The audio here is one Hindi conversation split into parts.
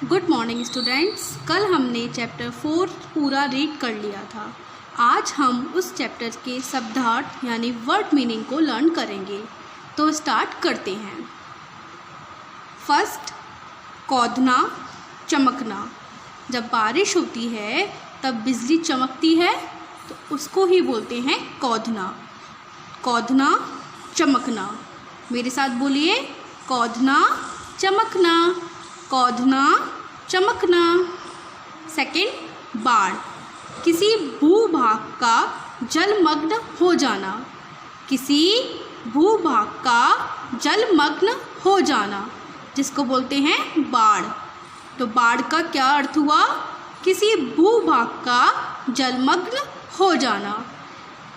Good morning students. कल हमने चैप्टर 4 पूरा रीड कर लिया था। आज हम उस चैप्टर के शब्दार्थ यानी वर्ड मीनिंग को लर्न करेंगे। तो स्टार्ट करते हैं। फर्स्ट, कौंधना, चमकना। जब बारिश होती है तब बिजली चमकती है तो उसको ही बोलते हैं कौंधना। कौंधना, चमकना। मेरे साथ बोलिए, कौंधना, चमकना, कौंधना, चमकना। सेकंड, बाढ़, किसी भूभाग का जलमग्न हो जाना। किसी भूभाग का जलमग्न हो जाना जिसको बोलते हैं बाढ़। तो बाढ़ का क्या अर्थ हुआ? किसी भूभाग का जलमग्न हो जाना।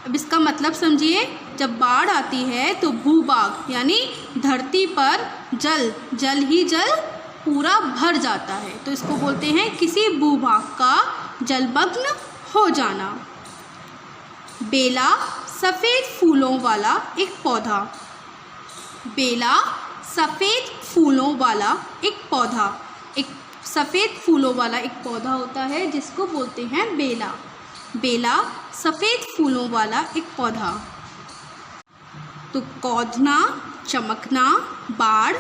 अब इसका मतलब समझिए, जब बाढ़ आती है तो भूभाग यानी धरती पर जल ही जल पूरा भर जाता है, तो इसको बोलते हैं किसी भूभाग का जलमग्न हो जाना। बेला, सफ़ेद फूलों वाला एक पौधा। बेला, सफ़ेद फूलों वाला एक पौधा। एक सफ़ेद फूलों वाला एक पौधा होता है जिसको बोलते हैं बेला। बेला, सफ़ेद फूलों वाला एक पौधा। तो कौंधना, चमकना, बाढ़,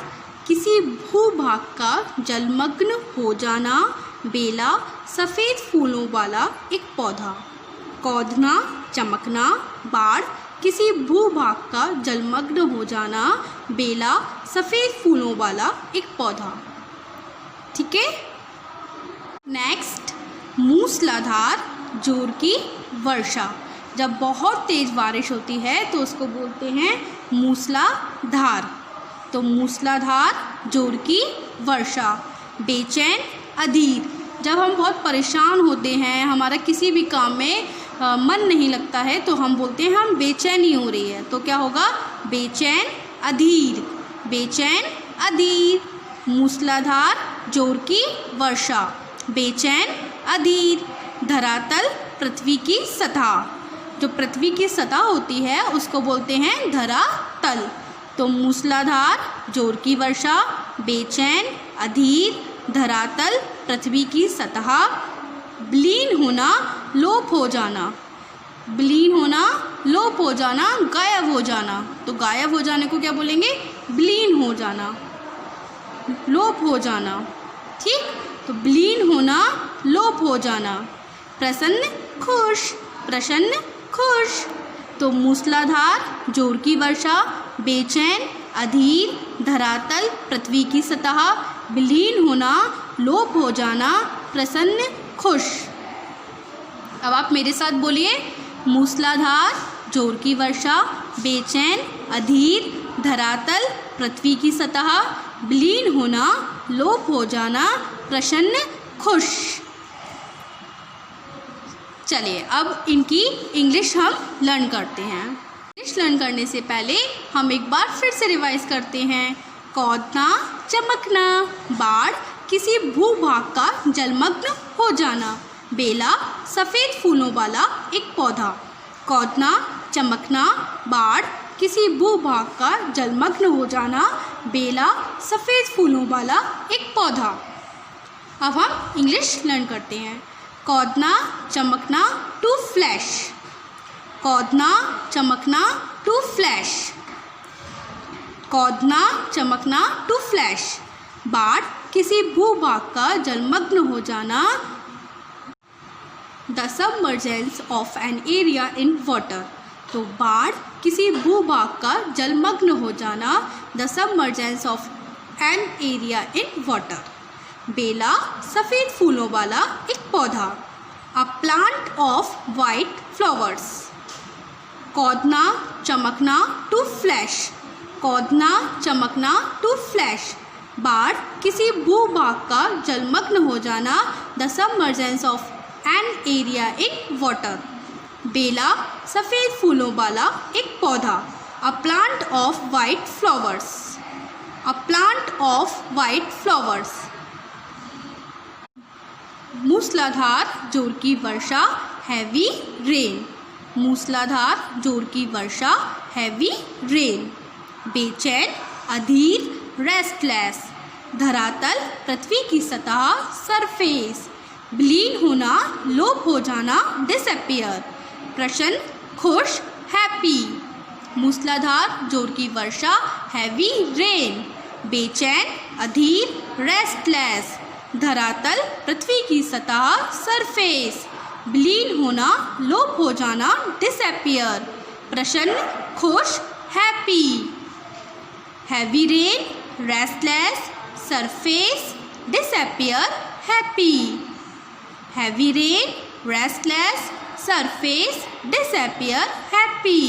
किसी भूभाग का जलमग्न हो जाना, बेला, सफ़ेद फूलों वाला एक पौधा। कौंधना, चमकना, बाढ़, किसी भूभाग का जलमग्न हो जाना, बेला, सफ़ेद फूलों वाला एक पौधा। ठीक है। नेक्स्ट, मूसलाधार जोर की वर्षा। जब बहुत तेज़ बारिश होती है तो उसको बोलते हैं मूसलाधार। तो मूसलाधार जोर की वर्षा। बेचैन, अधीर, जब हम बहुत परेशान होते हैं, हमारा किसी भी काम में मन नहीं लगता है तो हम बोलते हैं हम बेचैनी हो रही है, तो क्या होगा? बेचैन, अधीर। बेचैन, अधीर। मूसलाधार जोर की वर्षा। बेचैन, अधीर। धरातल, पृथ्वी की सतह। जो पृथ्वी की सतह होती है उसको बोलते हैं धरातल। तो मूसलाधार जोर की वर्षा, बेचैन, अधीर, धरातल, पृथ्वी की सतह। विलीन होना, लोप हो जाना। विलीन होना, लोप हो जाना, गायब हो जाना। तो गायब हो जाने को क्या बोलेंगे? विलीन हो जाना, लोप हो जाना। ठीक। तो विलीन होना, लोप हो जाना। प्रसन्न, खुश। प्रसन्न, खुश। तो मूसलाधार जोर की वर्षा, बेचैन, अधीर, धरातल, पृथ्वी की सतह, विलीन होना, लोप हो जाना, प्रसन्न, खुश। अब आप मेरे साथ बोलिए, मूसलाधार जोर की वर्षा, बेचैन, अधीर, धरातल, पृथ्वी की सतह, विलीन होना, लोप हो जाना, प्रसन्न, खुश। चलिए अब इनकी इंग्लिश हम लर्न करते हैं। इंग्लिश लर्न करने से पहले हम एक बार फिर से रिवाइज करते हैं। कौंधना, चमकना, बाढ़, किसी भूभाग का जलमग्न हो जाना, बेला, सफ़ेद फूलों वाला एक पौधा। कौंधना, चमकना, बाढ़, किसी भूभाग का जलमग्न हो जाना, बेला, सफ़ेद फूलों वाला एक पौधा। अब हम इंग्लिश लर्न करते हैं। कौंधना, चमकना, टू फ्लैश। कौंधना, चमकना, टू फ्लैश। कौंधना, चमकना, टू फ्लैश। बाढ़, किसी भूभाग का जलमग्न हो जाना, the submergence of an area in water. तो बाढ़, किसी भूभाग का जलमग्न हो जाना, the submergence of an area in water. बेला, सफ़ेद फूलों वाला एक पौधा। A plant of white flowers. कौंधना, चमकना, टू फ्लैश। कौंधना, चमकना, टू फ्लैश। बाढ़, किसी भूभाग का जलमग्न हो जाना, the submergence of an area in water. बेला, सफ़ेद फूलों वाला एक पौधा। A plant of white flowers. A plant of white flowers. मूसलाधार जोर की वर्षा, हैवी रेन। मूसलाधार जोर की वर्षा, हैवी रेन। बेचैन, अधीर, रेस्टलेस। धरातल पृथ्वी की सतह सरफेस। विलीन होना लोप हो जाना डिसअपियर। प्रसन्न खुश हैप्पी। मूसलाधार जोर की वर्षा हैवी रेन। बेचैन अधीर रेस्टलेस। धरातल पृथ्वी की सतह सरफेस। विलीन होना लोप हो जाना डिसअपियर। प्रसन्न खुश happy. Heavy rain restless surface disappear happy. Heavy rain restless surface disappear happy.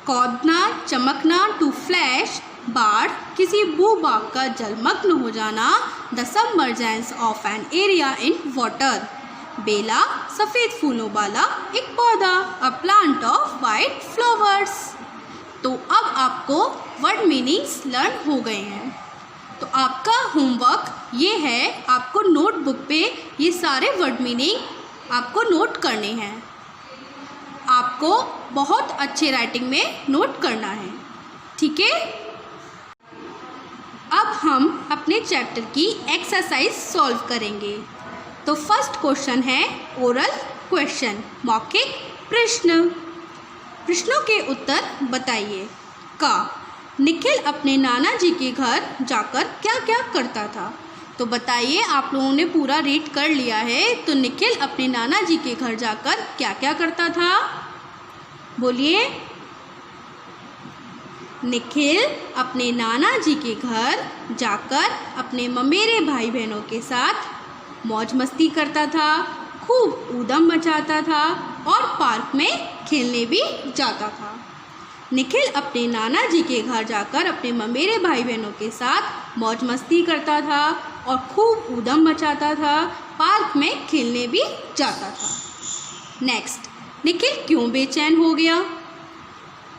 कौदना चमकना टू फ्लैश। बाढ़ किसी भूभाग का जलमग्न हो जाना। The submergence of an area in water. बेला सफ़ेद फूलों वाला एक पौधा। A plant of white flowers. तो अब आपको वर्ड मीनिंग्स लर्न हो गए हैं। तो आपका होमवर्क ये है, आपको नोटबुक पे ये सारे वर्ड मीनिंग आपको नोट करने हैं। आपको बहुत अच्छे राइटिंग में नोट करना है, ठीक है। अब हम अपने चैप्टर की एक्सरसाइज सॉल्व करेंगे। तो फर्स्ट क्वेश्चन है ओरल क्वेश्चन, मौखिक प्रश्न। प्रश्नों के उत्तर बताइए। का निखिल अपने नाना जी के घर जाकर क्या क्या करता था। तो बताइए, आप लोगों ने पूरा रीड कर लिया है, तो निखिल अपने नाना जी के घर जाकर क्या क्या करता था, बोलिए। निखिल अपने नाना जी के घर जाकर अपने ममेरे भाई बहनों के साथ मौज मस्ती करता था, खूब ऊधम मचाता था और पार्क में खेलने भी जाता था। निखिल अपने नाना जी के घर जाकर अपने ममेरे भाई बहनों के साथ मौज मस्ती करता था और खूब ऊधम मचाता था, पार्क में खेलने भी जाता था। नेक्स्ट, निखिल क्यों बेचैन हो गया।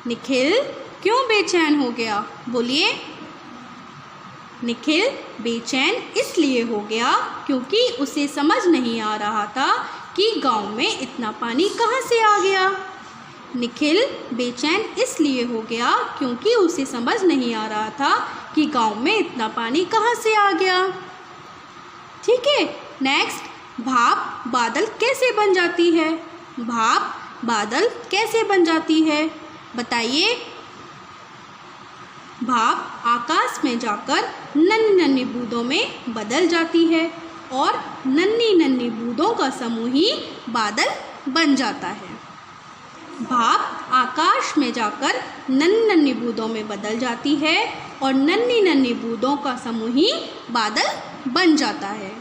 निखिल क्यों बेचैन हो गया, बोलिए। निखिल बेचैन इसलिए हो गया क्योंकि उसे समझ नहीं आ रहा था कि गांव में इतना पानी कहाँ से आ गया। निखिल बेचैन इसलिए हो गया क्योंकि उसे समझ नहीं आ रहा था कि गांव में इतना पानी कहाँ से आ गया, ठीक है। नेक्स्ट, भाप बादल कैसे बन जाती है। भाप बादल कैसे बन जाती है, बताइए। भाप आकाश में जाकर नन्ही नन्ही बूंदों में बदल जाती है और नन्ही नन्ही बूंदों का समूह ही बादल बन जाता है। भाप आकाश में जाकर नन्ही नन्ही बूंदों में बदल जाती है और नन्ही नन्ही बूंदों का समूह ही बादल बन जाता है।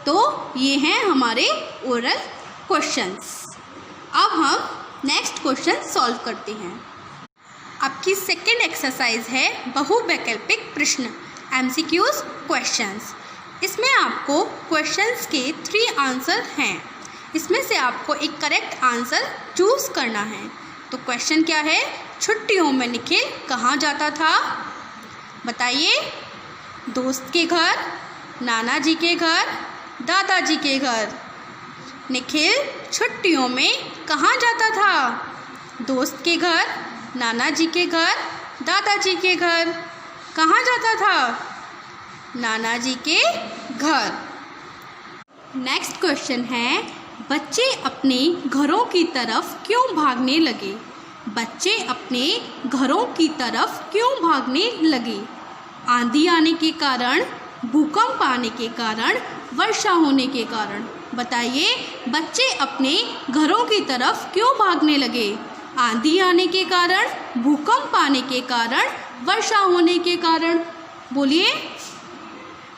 तो ये हैं हमारे ओरल क्वेश्चंस। अब हम नेक्स्ट क्वेश्चन सॉल्व करते हैं। आपकी सेकेंड एक्सरसाइज है बहुवैकल्पिक प्रश्न, एमसीक्यूज क्वेश्चंस। इसमें आपको क्वेश्चंस के 3 आंसर हैं, इसमें से आपको एक करेक्ट आंसर चूज़ करना है। तो क्वेश्चन क्या है, छुट्टियों में निखिल कहाँ जाता था, बताइए। दोस्त के घर, नाना जी के घर, दादाजी के घर। निखिल छुट्टियों में कहाँ जाता था, दोस्त के घर, नाना जी के घर, दादाजी के घर। कहाँ जाता था, नाना जी के घर। नेक्स्ट क्वेश्चन है, बच्चे अपने घरों की तरफ क्यों भागने लगे। बच्चे अपने घरों की तरफ क्यों भागने लगे। आंधी आने के कारण, भूकंप आने के कारण, वर्षा होने के कारण। बताइए, बच्चे अपने घरों की तरफ क्यों भागने लगे। आंधी आने के कारण, भूकंप आने के कारण, वर्षा होने के कारण। बोलिए।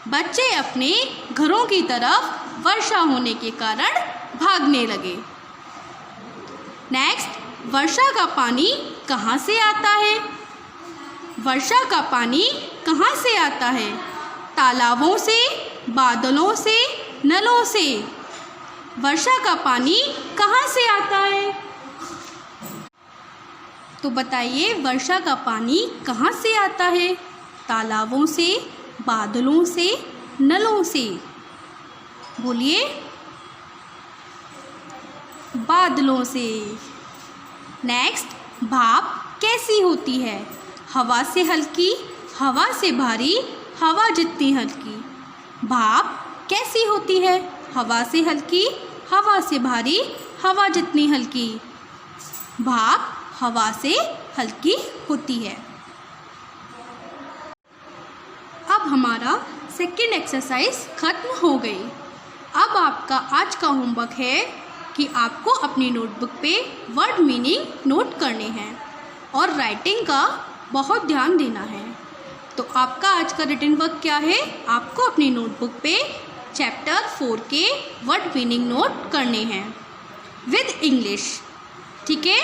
बच्चे अपने घरों की तरफ वर्षा होने के कारण भागने लगे। नेक्स्ट, वर्षा का पानी कहाँ से आता है। वर्षा का पानी कहाँ से आता है। तालाबों से, बादलों से, नलों से। वर्षा का पानी कहाँ से आता है, तो बताइए वर्षा का पानी कहाँ से आता है। तालाबों से, बादलों से, नलों से। बोलिए। बादलों से। नेक्स्ट, भाप कैसी होती है। हवा से हल्की, हवा से भारी हवा जितनी हल्की। भाप कैसी होती है? हवा से हल्की, हवा से भारी, हवा जितनी हल्की। भाप हवा से हल्की होती है। अब हमारा सेकेंड एक्सरसाइज खत्म हो गई। अब आपका आज का होमवर्क है कि आपको अपनी नोटबुक पे वर्ड मीनिंग नोट करने हैं और राइटिंग का बहुत ध्यान देना है। तो आपका आज का रिटन वर्क क्या है? आपको अपनी नोटबुक पे चैप्टर 4 के वर्ड मीनिंग नोट करने हैं विद इंग्लिश। ठीक है।